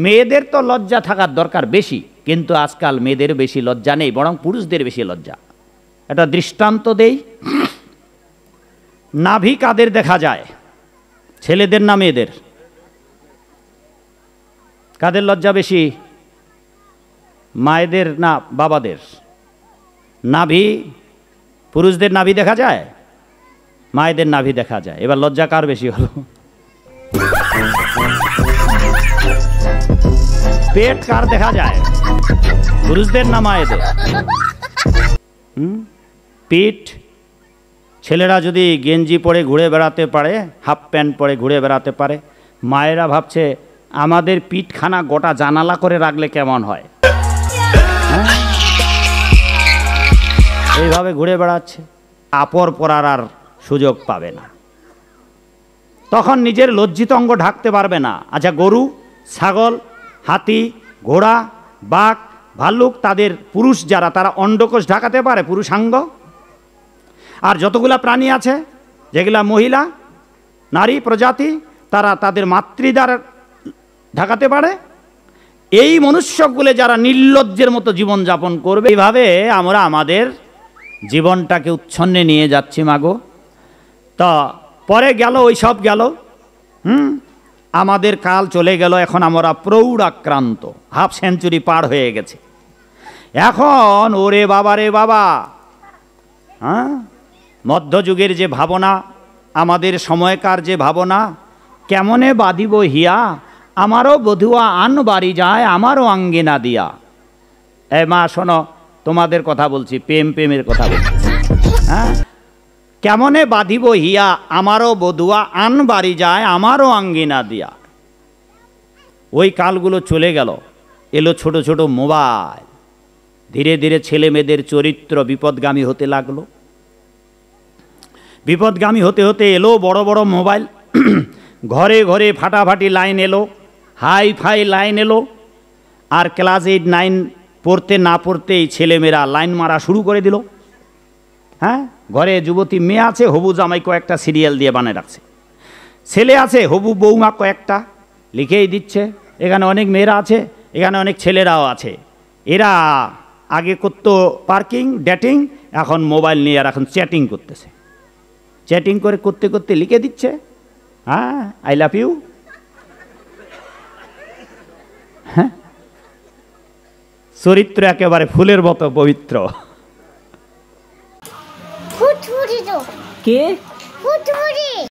মেয়েদের তো লজ্জা থাকার দরকার বেশি, কিন্তু আজকাল মেয়েদের বেশি লজ্জা নেই, বরং পুরুষদের বেশি লজ্জা। একটা দৃষ্টান্ত দেই। নাভি কাদের দেখা যায়, ছেলেদের না মেয়েদের? কাদের লজ্জা বেশি, মায়েদের না বাবাদের? নাভি, পুরুষদের নাভি দেখা যায়, মায়েদের নাভি দেখা যায়। এবার লজ্জা কার বেশি হলো? পেট কার দেখা যায়, পুরুষদের না মায়েদের? পিঠ। ছেলেরা যদি গেঞ্জি পরে ঘুরে বেড়াতে পারে, হাফ প্যান্ট পরে ঘুরে বেড়াতে পারে, মায়েরা ভাবছে আমাদের পিঠখানা গোটা জানালা করে রাখলে কেমন হয়। এইভাবে ঘুরে বেড়াচ্ছে, কাপড় পরার আর সুযোগ পাবে না, তখন নিজের লজ্জিত অঙ্গ ঢাকতে পারবে না। আচ্ছা, গরু, ছাগল, হাতি, ঘোড়া, বাঘ, ভাল্লুক, তাদের পুরুষ যারা, তারা অন্ডকোষ ঢাকাতে পারে, পুরুষাঙ্গ। আর যতগুলা প্রাণী আছে যেগুলা মহিলা, নারী প্রজাতি, তারা তাদের মাতৃদ্বার ঢাকাতে পারে। এই মনুষ্যগুলো যারা নির্লজ্জের মতো জীবনযাপন করবে, এইভাবে আমরা আমাদের জীবনটাকে উচ্ছন্নে নিয়ে যাচ্ছি মাগো। তা পরে গেল, ওই সব গেল, আমাদের কাল চলে গেল, এখন আমরা প্রৌঢ়াক্রান্ত, হাফ সেঞ্চুরি পার হয়ে গেছে। এখন ওরে বাবা রে বাবা, মধ্যযুগের যে ভাবনা, আমাদের সময়কার যে ভাবনা, কেমনে বাঁধিব হিয়া, আমারও বধুয়া আন বাড়ি যায়, আমারও আঙ্গিনা দিয়া। এই মা শোনো, তোমাদের কথা বলছি, প্রেমের কথা বলছি। কেমনে বাঁধিব হিয়া, আমারও বধুয়া আন বাড়ি যায়, আমারও আঙ্গিনা দিয়া। ওই কালগুলো চলে গেল, এলো ছোট ছোট মোবাইল। ধীরে ধীরে ছেলে মেয়েদের চরিত্র বিপদগামী হতে লাগলো। বিপদগামী হতে হতে এলো বড় বড় মোবাইল, ঘরে ঘরে ফাটাফাটি লাইন এলো, হাই ফাই লাইন এলো। আর ক্লাস 8, 9 পড়তে না পড়তেই ছেলেমেয়েরা লাইন মারা শুরু করে দিল। ঘরে যুবতী মেয়ে আছে, হবু জামাই কয়েকটা সিরিয়াল দিয়ে বানিয়ে রাখছে। ছেলে আছে, হবু বৌমা কয়েকটা লিখেই দিচ্ছে। এখানে অনেক মেয়েরা আছে, এখানে অনেক ছেলেরাও আছে। এরা আগে করতো পার্কিং, ডেটিং, এখন মোবাইল নিয়ে আর এখন চ্যাটিং করতেছে। চ্যাটিং করে করতে করতে লিখে দিচ্ছে, আই লাভ ইউ। চরিত্র একেবারে ফুলের মতো পবিত্র। কে?